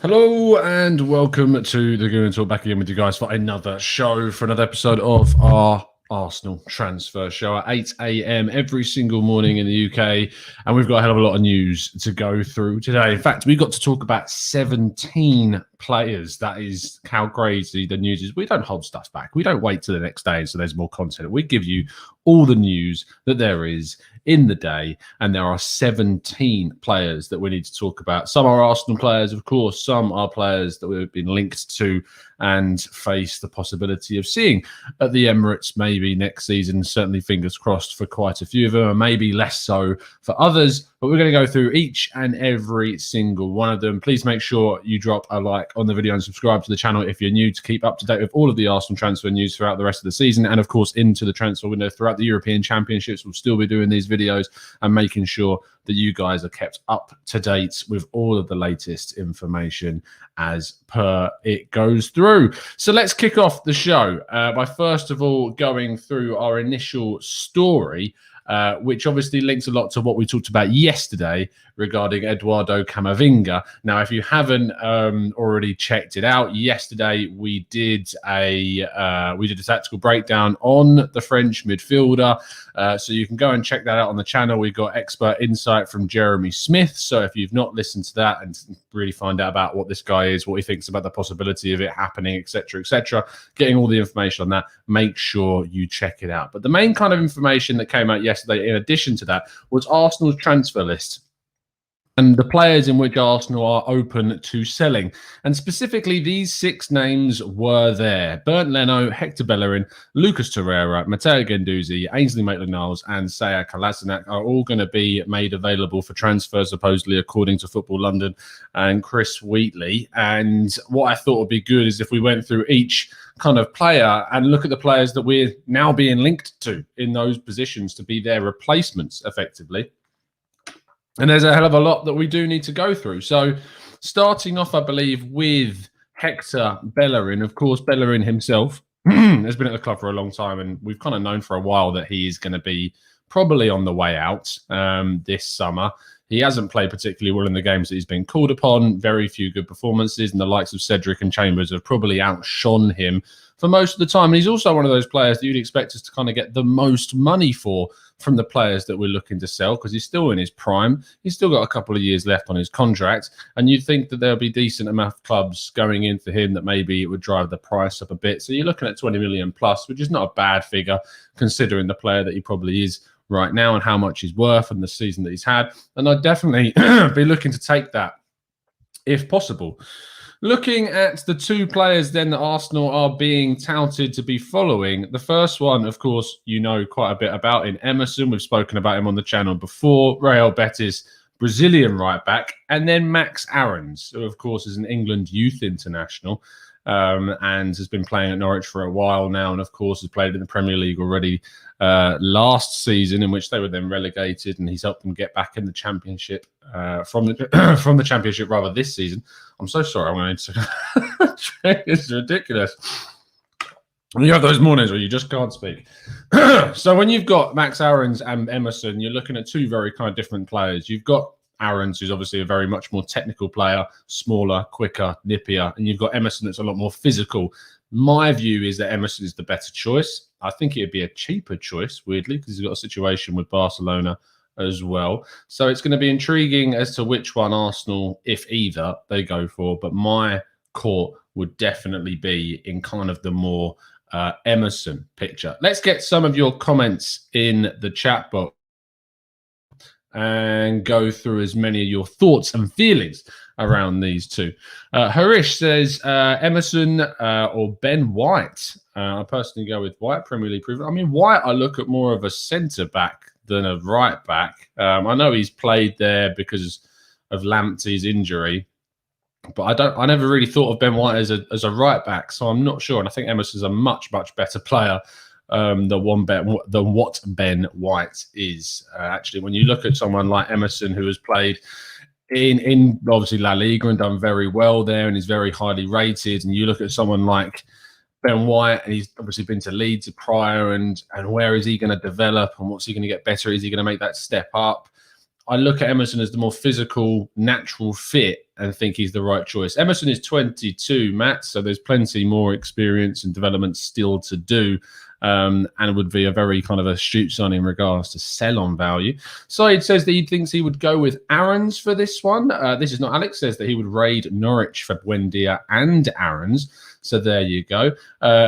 Hello and welcome to the Gooner Talk, back again with you guys for another show, for another episode of our Arsenal transfer show at 8 a.m. every single morning in the UK. And we've got a hell of a lot of news to go through today. In fact, we got to talk about 17 players. That is how crazy the news is. We don't hold stuff back. We don't wait till the next day so there's more content. We give you all the news that there is in the day, and there are 17 players that we need to talk about. Some are Arsenal players, of course. Some are players that we've been linked to and face the possibility of seeing at the Emirates maybe next season. Certainly fingers crossed for quite a few of them, and maybe less so for others. But we're going to go through each and every single one of them. Please make sure you drop a like on the video and subscribe to the channel if you're new, to keep up to date with all of the Arsenal transfer news throughout the rest of the season, and of course into the transfer window throughout the European Championships. We'll still be doing these videos and making sure that you guys are kept up to date with all of the latest information as per it goes through. So let's kick off the show by first of all going through our initial story, which obviously links a lot to what we talked about yesterday regarding Eduardo Camavinga. Now, if you haven't already checked it out, yesterday we did a tactical breakdown on the French midfielder, so you can go and check that out on the channel. We got expert insight from Jeremy Smith. So if you've not listened to that and really find out about what this guy is, what he thinks about the possibility of it happening, etc., getting all the information on that, make sure you check it out. But the main kind of information that came out yesterday, in addition to that, was Arsenal's transfer list and the players in which Arsenal are open to selling. And specifically, these 6 names were there: Bertrand, Leno, Hector Bellerin, Lucas Torreira, Matteo Guendouzi, Ainsley Maitland-Niles, and Kalasanach are all going to be made available for transfer, supposedly, according to Football London and Chris Wheatley. And what I thought would be good is if we went through each kind of player and look at the players that we're now being linked to in those positions to be their replacements, effectively. And there's a hell of a lot that we do need to go through. So starting off, I believe, with Hector Bellerin. Of course, Bellerin himself has been at the club for a long time, and we've kind of known for a while that he is going to be probably on the way out this summer. He hasn't played particularly well in the games that he's been called upon. Very few good performances, and the likes of Cedric and Chambers have probably outshone him for most of the time. And he's also one of those players that you'd expect us to kind of get the most money for from the players that we're looking to sell, because he's still in his prime. He's still got a couple of years left on his contract, and you'd think that there'll be decent amount of clubs going in for him, that maybe it would drive the price up a bit. So you're looking at 20 million plus, which is not a bad figure considering the player that he probably is right now and how much he's worth and the season that he's had. And I'd definitely be looking to take that if possible. Looking at the 2 players then that Arsenal are being touted to be following, the first one, of course, you know quite a bit about in Emerson. We've spoken about him on the channel before. Real Betis, Brazilian right-back. And then Max Aarons, who, of course, is an England youth international and has been playing at Norwich for a while now, and, of course, has played in the Premier League already last season, in which they were then relegated, and he's helped them get back in the Championship from the Championship rather this season. I'm so sorry. I'm going to it's ridiculous. You have those mornings where you just can't speak. So when you've got Max Aarons and Emerson, you're looking at 2 very kind of different players. You've got Aarons, who's obviously a very much more technical player, smaller, quicker, nippier, and you've got Emerson that's a lot more physical. My view is that Emerson is the better choice. I think it would be a cheaper choice, weirdly, because he's got a situation with Barcelona as well. So it's going to be intriguing as to which one Arsenal, if either, they go for. But my court would definitely be in kind of the more Emerson picture. Let's get some of your comments in the chat box and go through as many of your thoughts and feelings around these 2. Harish says Emerson or Ben White. I personally go with White, Premier League proven. I mean, White, I look at more of a centre-back than a right-back. I know he's played there because of Lamptey's injury, but I never really thought of Ben White as a right-back, so I'm not sure. And I think Emerson's a much, much better player than what Ben White is. Actually, when you look at someone like Emerson, who has played in obviously La Liga and done very well there and is very highly rated, and you look at someone like Ben White, and he's obviously been to Leeds prior, and where is he going to develop, and what's he going to get better? Is he going to make that step up? I look at Emerson as the more physical, natural fit and think he's the right choice. Emerson is 22, Matt, so there's plenty more experience and development still to do. And it would be a very kind of astute sign in regards to sell-on value. Saeed says that he thinks he would go with Aarons for this one. This is not Alex, says that he would raid Norwich for Buendia and Aarons. So there you go.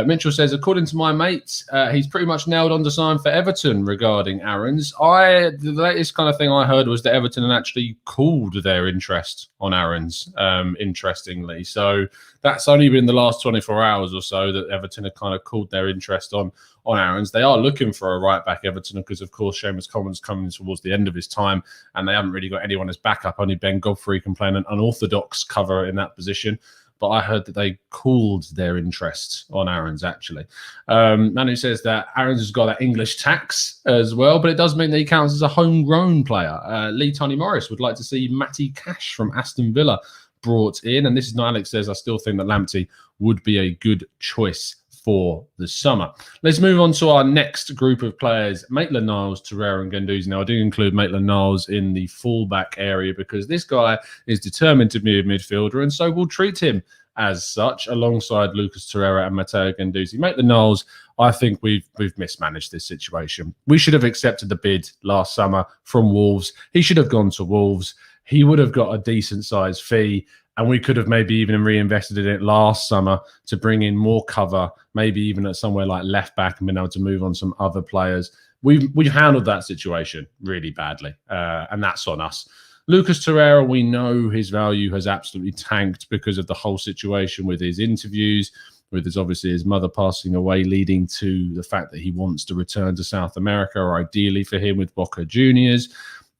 Mitchell says, according to my mates, he's pretty much nailed on to sign for Everton regarding Aarons. The latest kind of thing I heard was that Everton had actually cooled their interest on Aarons, interestingly. So that's only been the last 24 hours or so that Everton have kind of cooled their interest on Aarons. They are looking for a right-back, Everton, because, of course, Seamus Coleman's coming towards the end of his time, and they haven't really got anyone as backup. Only Ben Godfrey can play an unorthodox cover in that position. But I heard that they cooled their interest on Aarons, actually. Manu says that Aarons has got that English tax as well, but it does mean that he counts as a homegrown player. Lee Tony Morris would like to see Matty Cash from Aston Villa brought in. And this is not Alex says, I still think that Lamptey would be a good choice for the summer. Let's move on to our next group of players, Maitland-Niles, Torreira and Guendouzi. Now, I do include Maitland-Niles in the fullback area because this guy is determined to be a midfielder, and so we'll treat him as such alongside Lucas Torreira and Matteo Guendouzi. Maitland-Niles, I think we've mismanaged this situation. We should have accepted the bid last summer from Wolves. He should have gone to Wolves. He would have got a decent sized fee, and we could have maybe even reinvested in it last summer to bring in more cover, maybe even at somewhere like left back and been able to move on some other players. We've handled that situation really badly, and that's on us. Lucas Torreira, we know his value has absolutely tanked because of the whole situation with his interviews, with obviously his mother passing away, leading to the fact that he wants to return to South America, or ideally for him with Boca Juniors.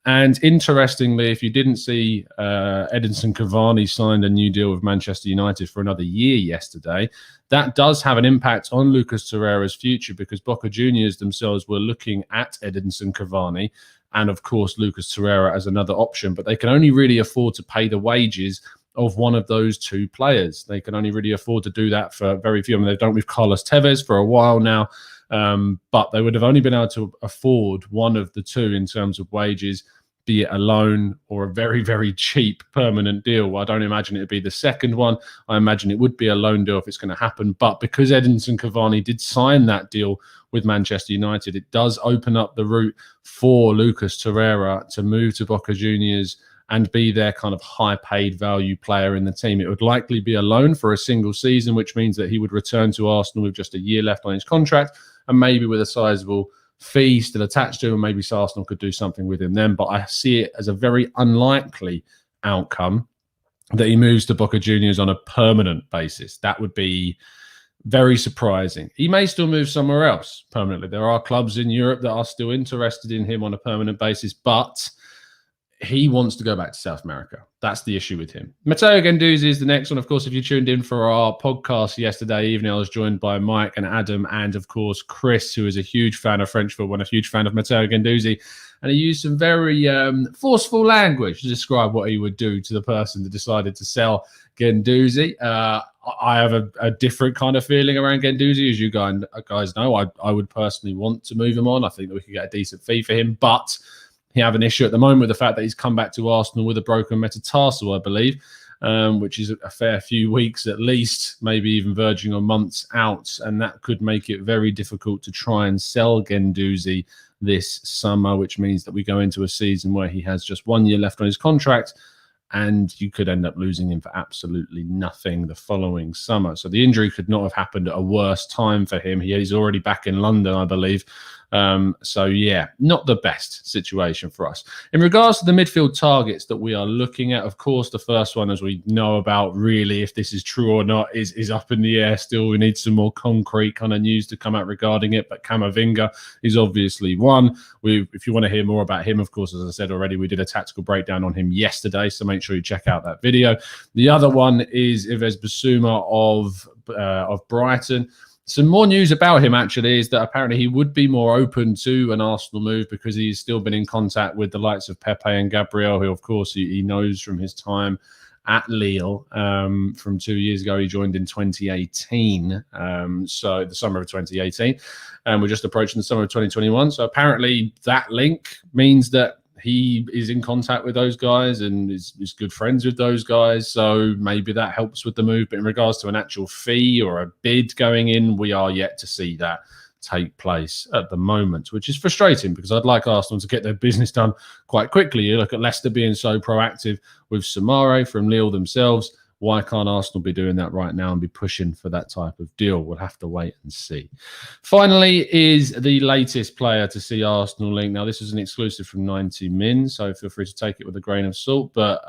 And interestingly, if you didn't see, Edinson Cavani signed a new deal with Manchester United for another year yesterday. That does have an impact on Lucas Torreira's future because Boca Juniors themselves were looking at Edinson Cavani and, of course, Lucas Torreira as another option, but they can only really afford to pay the wages of one of those two players. They can only really afford to do that for very few. I mean, they've done it with Carlos Tevez for a while now, but they would have only been able to afford one of the two in terms of wages, be it a loan or a very, very cheap permanent deal. Well, I don't imagine it would be the second one. I imagine it would be a loan deal if it's going to happen. But because Edinson Cavani did sign that deal with Manchester United, it does open up the route for Lucas Torreira to move to Boca Juniors and be their kind of high-paid value player in the team. It would likely be a loan for a single season, which means that he would return to Arsenal with just a year left on his contract and maybe with a sizable fee still attached to him, and maybe Arsenal could do something with him then. But I see it as a very unlikely outcome that he moves to Boca Juniors on a permanent basis. That would be very surprising. He may still move somewhere else permanently. There are clubs in Europe that are still interested in him on a permanent basis, but he wants to go back to South America. That's the issue with him. Matteo Guendouzi is the next one. Of course, if you tuned in for our podcast yesterday evening, I was joined by Mike and Adam and, of course, Chris, who is a huge fan of French football and a huge fan of Matteo Guendouzi. And he used some very forceful language to describe what he would do to the person that decided to sell Guendouzi. I have a different kind of feeling around Guendouzi. As you guys know, I would personally want to move him on. I think that we could get a decent fee for him, but he have an issue at the moment with the fact that he's come back to Arsenal with a broken metatarsal, I believe, which is a fair few weeks at least, maybe even verging on months out. And that could make it very difficult to try and sell Guendouzi this summer, which means that we go into a season where he has just 1 year left on his contract and you could end up losing him for absolutely nothing the following summer. So the injury could not have happened at a worse time for him. He's already back in London, I believe. So yeah, not the best situation for us. In regards to the midfield targets that we are looking at, of course, the first one, as we know about, really, if this is true or not, is up in the air still. We need some more concrete kind of news to come out regarding it, but Kamavinga is obviously one. If you want to hear more about him, of course, as I said already, we did a tactical breakdown on him yesterday, so make sure you check out that video. The other one is Yves Bissouma of Brighton. Some more news about him, actually, is that apparently he would be more open to an Arsenal move because he's still been in contact with the likes of Pepe and Gabriel, who, of course, he knows from his time at Lille from 2 years ago. He joined in 2018, so the summer of 2018, and we're just approaching the summer of 2021. So apparently that link means that he is in contact with those guys and is good friends with those guys. So maybe that helps with the move. But in regards to an actual fee or a bid going in, we are yet to see that take place at the moment, which is frustrating because I'd like Arsenal to get their business done quite quickly. You look at Leicester being so proactive with Samare from Lille themselves. Why can't Arsenal be doing that right now and be pushing for that type of deal? We'll have to wait and see. Finally is the latest player to see Arsenal link. Now, this is an exclusive from 90 Min, so feel free to take it with a grain of salt. But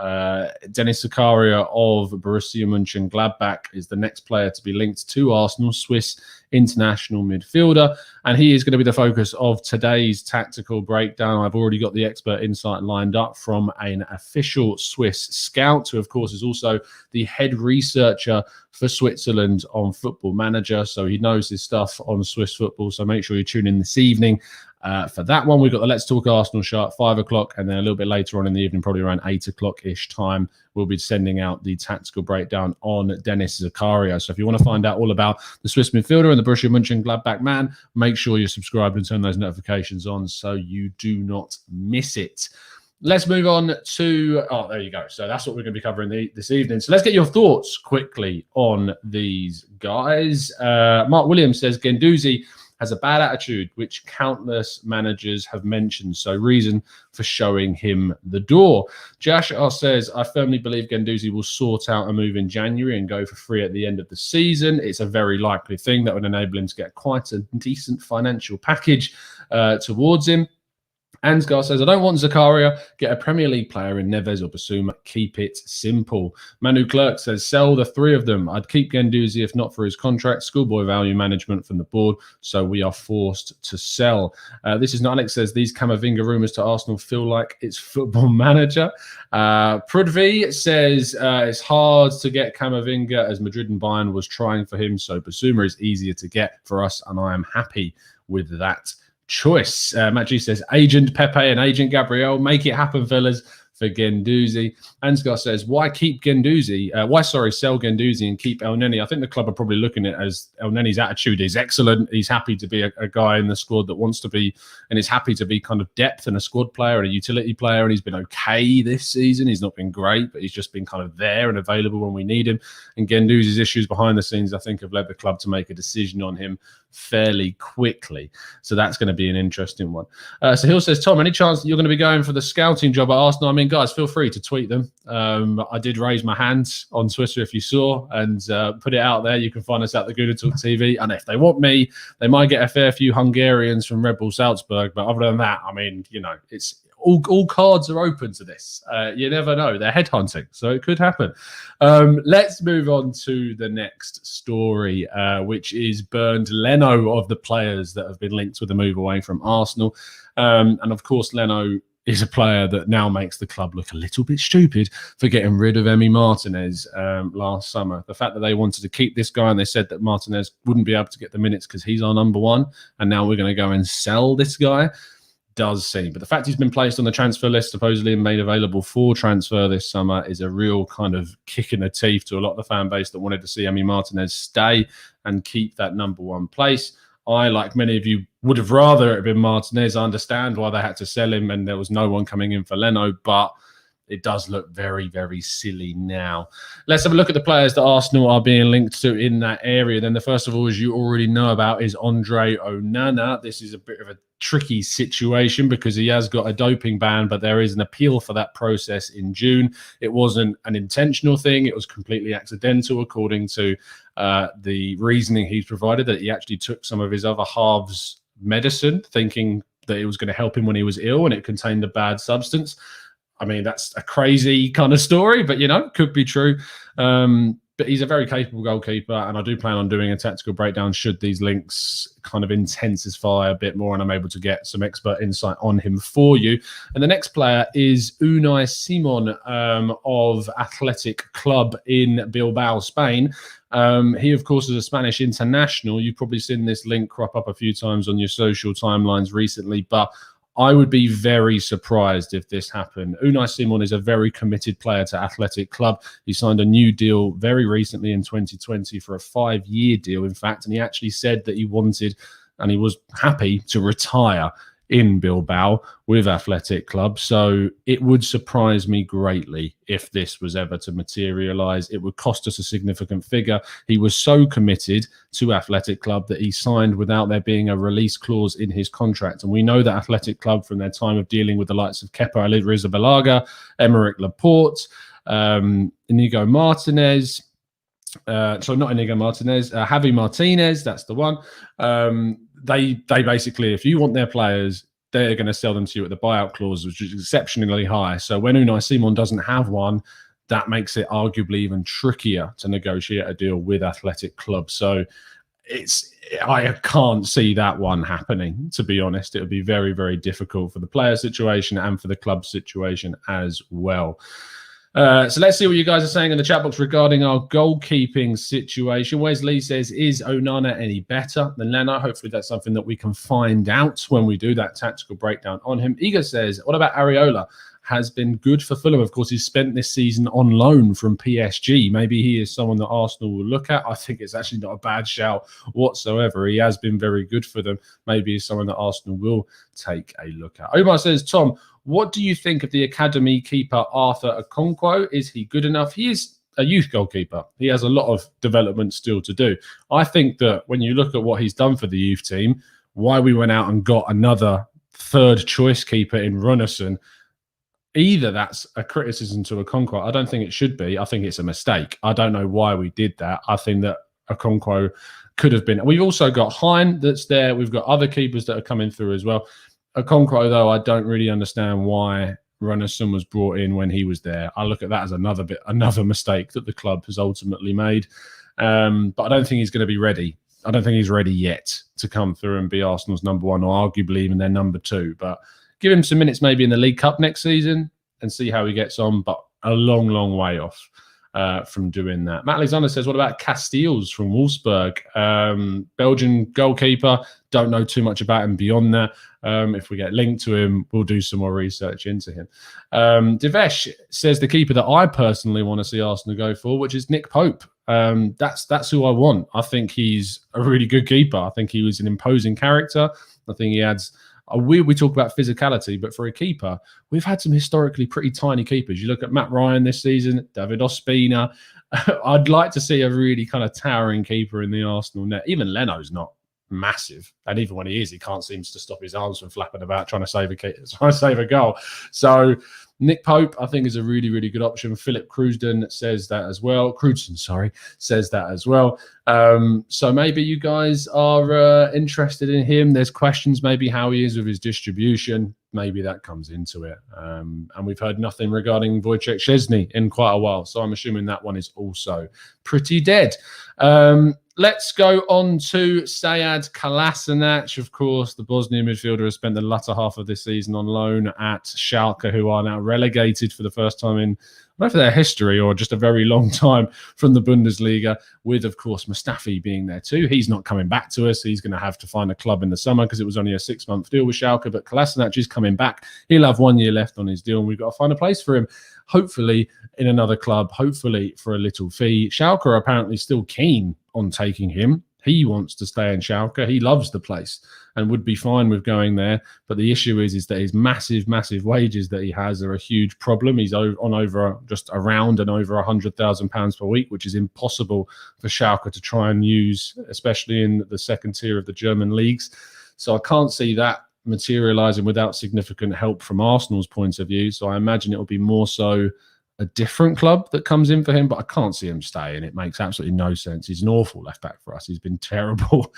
Denis Zakaria of Borussia Mönchengladbach is the next player to be linked to Arsenal, Swiss international midfielder, and he is going to be the focus of today's tactical breakdown. I've already got the expert insight lined up from an official Swiss scout, who of course is also the head researcher for Switzerland on Football Manager, so he knows his stuff on Swiss football. So make sure you tune in this evening for that one. We've got the Let's Talk Arsenal show at 5 o'clock, and then a little bit later on in the evening, probably around 8 o'clock-ish time, we'll be sending out the tactical breakdown on Denis Zakaria. So if you want to find out all about the Swiss midfielder and the Borussia Mönchengladbach man, make sure you're subscribed and turn those notifications on so you do not miss it. Let's move on to, there you go. So that's what we're going to be covering this evening. So let's get your thoughts quickly on these guys. Mark Williams says Guendouzi has a bad attitude, which countless managers have mentioned. So reason for showing him the door. Josh says, I firmly believe Guendouzi will sort out a move in January and go for free at the end of the season. It's a very likely thing that would enable him to get quite a decent financial package towards him. Ansgar says, I don't want Zakaria. Get a Premier League player in Neves or Bissouma. Keep it simple. Manu Clerk says, sell the three of them. I'd keep Guendouzi if not for his contract. Schoolboy value management from the board. So we are forced to sell. This is not Alex says, these Kamavinga rumours to Arsenal feel like it's Football Manager. Prudvi says, it's hard to get Kamavinga as Madrid and Bayern was trying for him. So Bissouma is easier to get for us. And I am happy with that choice. Matt G says, Agent Pepe and Agent Gabriel, make it happen, fellas, for Guendouzi. Ansgar says, why keep Guendouzi? Sell Guendouzi and keep El Neni? I think the club are probably looking at it as El Neni's attitude is excellent. He's happy to be a guy in the squad that wants to be, and is happy to be kind of depth and a squad player and a utility player. And he's been okay this season. He's not been great, but he's just been kind of there and available when we need him. And Guendouzi's issues behind the scenes, I think, have led the club to make a decision on him fairly quickly. So that's going to be an interesting one. So Hill says, Tom, any chance that you're going to be going for the scouting job at Arsenal? I mean, guys, feel free to tweet them. I did raise my hand on Twitter, if you saw, and put it out there. You can find us at the Gooner Talk TV. And if they want me, they might get a fair few Hungarians from Red Bull Salzburg. But other than that, I mean, you know, it's all cards are open to this. You never know. They're headhunting, so it could happen. Let's move on to the next story, which is Bernd Leno of the players that have been linked with the move away from Arsenal. And of course, Leno is a player that now makes the club look a little bit stupid for getting rid of Emi Martinez last summer. The fact that they wanted to keep this guy and they said that Martinez wouldn't be able to get the minutes because he's our number one, and now we're going to go and sell this guy, does seem. But the fact he's been placed on the transfer list, supposedly, and made available for transfer this summer is a real kind of kick in the teeth to a lot of the fan base that wanted to see Emi Martinez stay and keep that number one place. I, like many of you, would have rather it had been Martinez. I understand why they had to sell him and there was no one coming in for Leno, but it does look very, very silly now. Let's have a look at the players that Arsenal are being linked to in that area. Then the first of all, as you already know about, is Andre Onana. This is a bit of a tricky situation because he has got a doping ban, but there is an appeal for that process in June. It wasn't an intentional thing. It was completely accidental, according to the reasoning he's provided, that he actually took some of his other halves medicine thinking that it was going to help him when he was ill and it contained a bad substance. I mean, that's a crazy kind of story, but, you know, could be true. But he's a very capable goalkeeper, and I do plan on doing a tactical breakdown should these links kind of intensify a bit more and I'm able to get some expert insight on him for you. And the next player is Unai Simon of Athletic Club in Bilbao, Spain. He, of course, is a Spanish international. You've probably seen this link crop up a few times on your social timelines recently, but I would be very surprised if this happened. Unai Simon is a very committed player to Athletic Club. He signed a new deal very recently in 2020 for a 5-year deal, in fact, and he actually said that he wanted and he was happy to retire in Bilbao with Athletic Club. So it would surprise me greatly if this was ever to materialise. It would cost us a significant figure. He was so committed to Athletic Club that he signed without there being a release clause in his contract. And we know that Athletic Club, from their time of dealing with the likes of Kepa Arrizabalaga, Emerick Laporte, Inigo Martinez, not Inigo Martinez, Javi Martinez, that's the one. They basically, if you want their players, they're going to sell them to you at the buyout clause, which is exceptionally high. So when Unai Simon doesn't have one, that makes it arguably even trickier to negotiate a deal with Athletic Club. So I can't see that one happening, to be honest. It would be very, very difficult for the player situation and for the club situation as well. So let's see what you guys are saying in the chat box regarding our goalkeeping situation. Wesley says, is Onana any better than Leno? Hopefully that's something that we can find out when we do that tactical breakdown on him. Igor says, what about Areola? Has been good for Fulham. Of course, he's spent this season on loan from PSG. Maybe he is someone that Arsenal will look at. I think it's actually not a bad shout whatsoever. He has been very good for them. Maybe he's someone that Arsenal will take a look at. Omar says, Tom, what do you think of the academy keeper Arthur Okonkwo? Is he good enough? He is a youth goalkeeper. He has a lot of development still to do. I think that when you look at what he's done for the youth team, why we went out and got another third choice keeper in Runarsson, either that's a criticism to Okonkwo. I don't think it should be. I think it's a mistake. I don't know why we did that. I think that Okonkwo could have been. We've also got Hein that's there. We've got other keepers that are coming through as well. Okonkwo, though, I don't really understand why Runarsson was brought in when he was there. I look at that as another mistake that the club has ultimately made. But I don't think he's going to be ready. I don't think he's ready yet to come through and be Arsenal's number one, or arguably even their number two. But give him some minutes maybe in the League Cup next season and see how he gets on, but a long, long way off from doing that. Matt Alexander says, what about Castells from Wolfsburg? Belgian goalkeeper. Don't know too much about him beyond that. If we get linked to him, we'll do some more research into him. Devesh says the keeper that I personally want to see Arsenal go for, which is Nick Pope. That's who I want. I think he's a really good keeper. I think he was an imposing character. I think he adds... We talk about physicality, but for a keeper, we've had some historically pretty tiny keepers. You look at Matt Ryan this season, David Ospina. I'd like to see a really kind of towering keeper in the Arsenal net. Even Leno's not massive, and even when he is, he can't seem to stop his arms from flapping about trying to save a goal. So Nick Pope, I think, is a really, really good option. Philip Crewsden says that as well. Says that as well. So maybe you guys are interested in him. There's questions maybe how he is with his distribution. Maybe that comes into it. And we've heard nothing regarding Wojciech Szczesny in quite a while. So I'm assuming that one is also pretty dead. Let's go on to Sead Kalasanach. Of course, the Bosnian midfielder has spent the latter half of this season on loan at Schalke, who are now relegated for the first time in, I don't know if their history or just a very long time, from the Bundesliga, with, of course, Mustafi being there too. He's not coming back to us. He's going to have to find a club in the summer because it was only a 6-month deal with Schalke, but Kalasanach is coming back. He'll have 1 year left on his deal, and we've got to find a place for him, hopefully in another club, hopefully for a little fee. Schalke are apparently still keen on taking him. He wants to stay in Schalke. He loves the place and would be fine with going there. But the issue is that his massive, massive wages that he has are a huge problem. He's on just around and over £100,000 per week, which is impossible for Schalke to try and use, especially in the second tier of the German leagues. So I can't see that materialising without significant help from Arsenal's point of view. So I imagine it will be more so a different club that comes in for him, but I can't see him staying. It makes absolutely no sense. He's an awful left back for us. He's been terrible.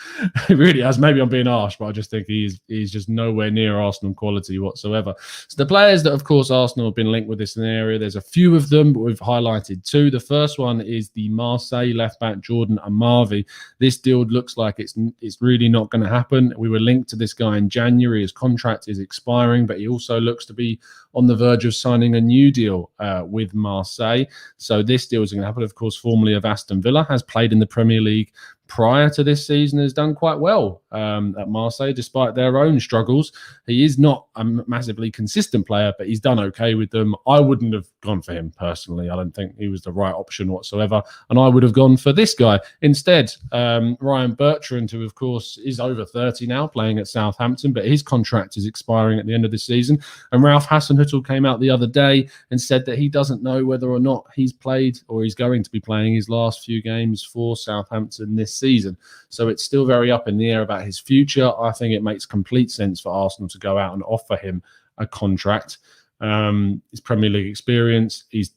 He really has. Maybe I'm being harsh, but I just think he's just nowhere near Arsenal quality whatsoever. So the players that, of course, Arsenal have been linked with this area, there's a few of them, but we've highlighted two. The first one is the Marseille left back, Jordan Amavi. This deal looks like it's really not going to happen. We were linked to this guy in January. His contract is expiring, but he also looks to be on the verge of signing a new deal with Marseille. So this deal is going to happen. Of course, formerly of Aston Villa, has played in the Premier League prior to this season has done quite well at Marseille, despite their own struggles. He is not a massively consistent player, but he's done okay with them. I wouldn't have gone for him personally. I don't think he was the right option whatsoever. And I would have gone for this guy instead. Ryan Bertrand, who of course is over 30 now, playing at Southampton, but his contract is expiring at the end of this season. And Ralph Hasenhüttl came out the other day and said that he doesn't know whether or not he's played or he's going to be playing his last few games for Southampton this season. So it's still very up in the air about his future. I think it makes complete sense for Arsenal to go out and offer him a contract. His Premier League experience, he's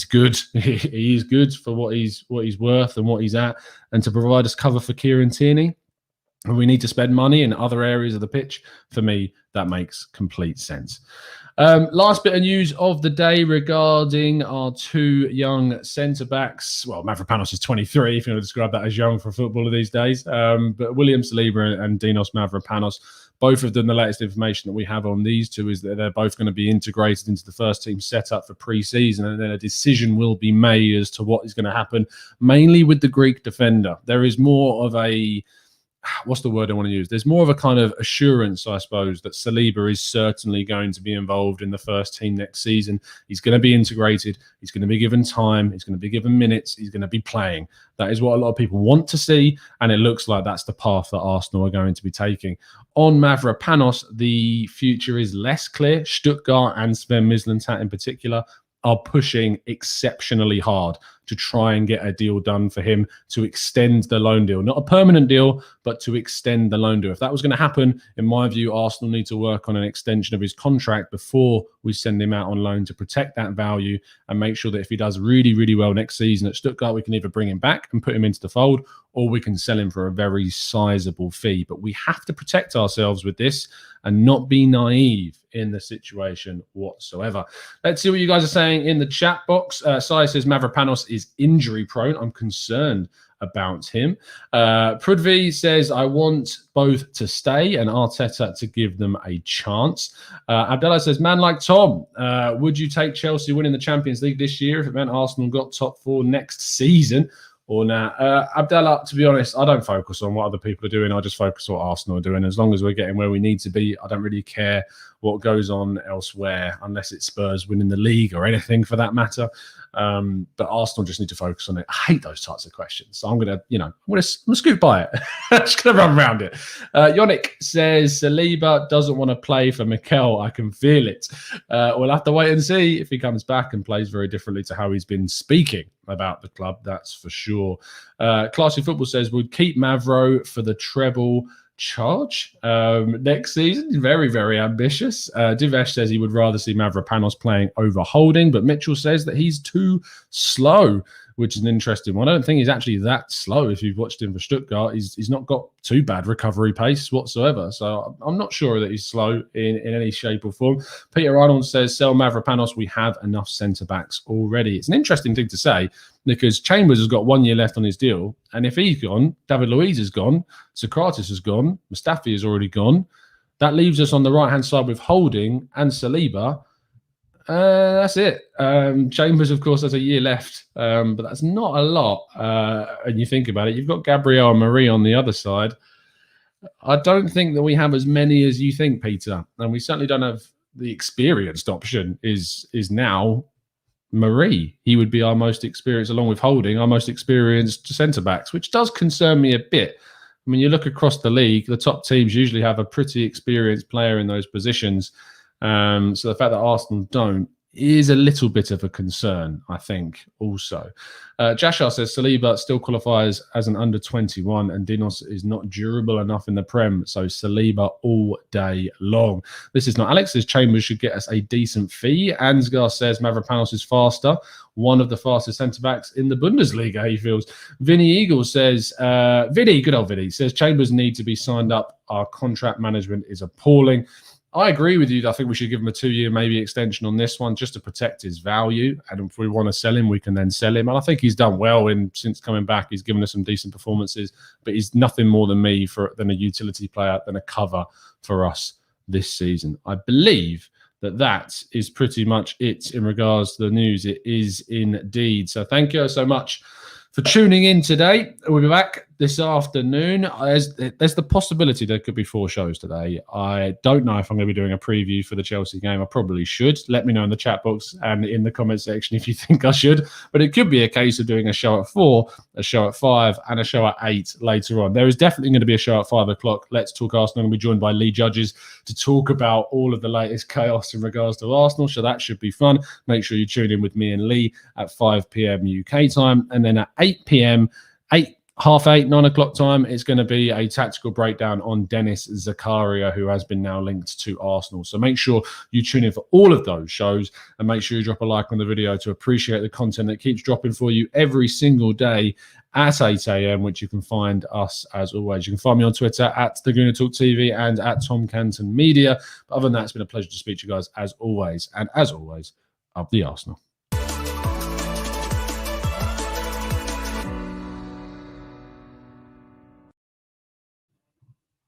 good. He is good for what he's worth and what he's at, and to provide us cover for Kieran Tierney. And we need to spend money in other areas of the pitch. For me, that makes complete sense. Last bit of news of the day regarding our two young centre-backs. Well, Mavropanos is 23, if you want to describe that as young for a footballer these days. But William Saliba and Dinos Mavropanos, both of them, the latest information that we have on these two is that they're both going to be integrated into the first team setup for pre-season, and then a decision will be made as to what is going to happen, mainly with the Greek defender. There is more of a... what's the word I want to use? There's more of a kind of assurance, I suppose, that Saliba is certainly going to be involved in the first team next season. He's going to be integrated. He's going to be given time. He's going to be given minutes. He's going to be playing. That is what a lot of people want to see, and it looks like that's the path that Arsenal are going to be taking. On Mavropanos, the future is less clear. Stuttgart and Sven Mislintat in particular are pushing exceptionally hard to try and get a deal done for him to extend the loan deal. Not a permanent deal, but to extend the loan deal. If that was going to happen, in my view, Arsenal need to work on an extension of his contract before we send him out on loan to protect that value and make sure that if he does really, really well next season at Stuttgart, we can either bring him back and put him into the fold, or we can sell him for a very sizable fee. But we have to protect ourselves with this and not be naive in the situation whatsoever. Let's see what you guys are saying in the chat box. Sai says Mavropanos is injury prone. I'm concerned about him. Prudvi says, I want both to stay and Arteta to give them a chance. Abdallah says, man like Tom, would you take Chelsea winning the Champions League this year if it meant Arsenal got top four next season? Or now, Abdallah, to be honest, I don't focus on what other people are doing. I just focus on what Arsenal are doing. As long as we're getting where we need to be, I don't really care what goes on elsewhere, unless it's Spurs winning the league or anything for that matter. But Arsenal just need to focus on it. I hate those types of questions. So I'm going to scoot by it. I'm just going to run around it. Yannick says, Saliba doesn't want to play for Mikel. I can feel it. We'll have to wait and see if he comes back and plays very differently to how he's been speaking about the club. That's for sure. Classy Football says, would keep Mavro for the treble charge next season. Very, very ambitious. Divesh says he would rather see Mavropanos playing over Holding, but Mitchell says that he's too slow, which is an interesting one. I don't think he's actually that slow. If you've watched him for Stuttgart, he's not got too bad recovery pace whatsoever. So I'm not sure that he's slow in any shape or form. Peter Arnold says, sell Mavropanos. We have enough centre-backs already. It's an interesting thing to say because Chambers has got 1 year left on his deal. And if he's gone, David Luiz is gone, Socrates is gone, Mustafi is already gone. That leaves us on the right-hand side with Holding and Saliba. That's it. Chambers, of course, has a year left, but that's not a lot. And you think about it, you've got Gabriel and Marie on the other side. I don't think that we have as many as you think, Peter. And we certainly don't have the experienced option is now Marie. He would be our most experienced, along with Holding, our most experienced centre-backs, which does concern me a bit. I mean, you look across the league, the top teams usually have a pretty experienced player in those positions. So the fact that Arsenal don't is a little bit of a concern, I think, also. Jashar says Saliba still qualifies as an under-21 and Dinos is not durable enough in the Prem, so Saliba all day long. This is not Alex. Says Chambers should get us a decent fee. Ansgar says Mavropanos is faster, one of the fastest centre-backs in the Bundesliga, he feels. Vinny Eagle says, good old Vinny, says Chambers need to be signed up. Our contract management is appalling. I agree with you. I think we should give him a 2-year maybe extension on this one just to protect his value. And if we want to sell him, we can then sell him. And I think he's done well since coming back. He's given us some decent performances, but he's nothing more than than a utility player, than a cover for us this season. I believe that is pretty much it in regards to the news. It is indeed. So thank you so much for tuning in today. We'll be back this afternoon. There's the possibility there could be 4 shows today. I don't know if I'm going to be doing a preview for the Chelsea game. I probably should. Let me know in the chat box and in the comment section if you think I should. But it could be a case of doing a show at 4, a show at 5, and a show at 8 later on. There is definitely going to be a show at 5 o'clock. Let's Talk Arsenal. I'm going to be joined by Lee Judges to talk about all of the latest chaos in regards to Arsenal. So that should be fun. Make sure you tune in with me and Lee at 5 p.m. UK time. And then at 8 p.m., 8:30, 9 o'clock time, it's going to be a tactical breakdown on Denis Zakaria, who has been now linked to Arsenal. So make sure you tune in for all of those shows and make sure you drop a like on the video to appreciate the content that keeps dropping for you every single day at 8 a.m, which you can find us as always. You can find me on Twitter at the Gooner Talk TV and at Tom Canton Media. But other than that, it's been a pleasure to speak to you guys as always. And as always, up the Arsenal.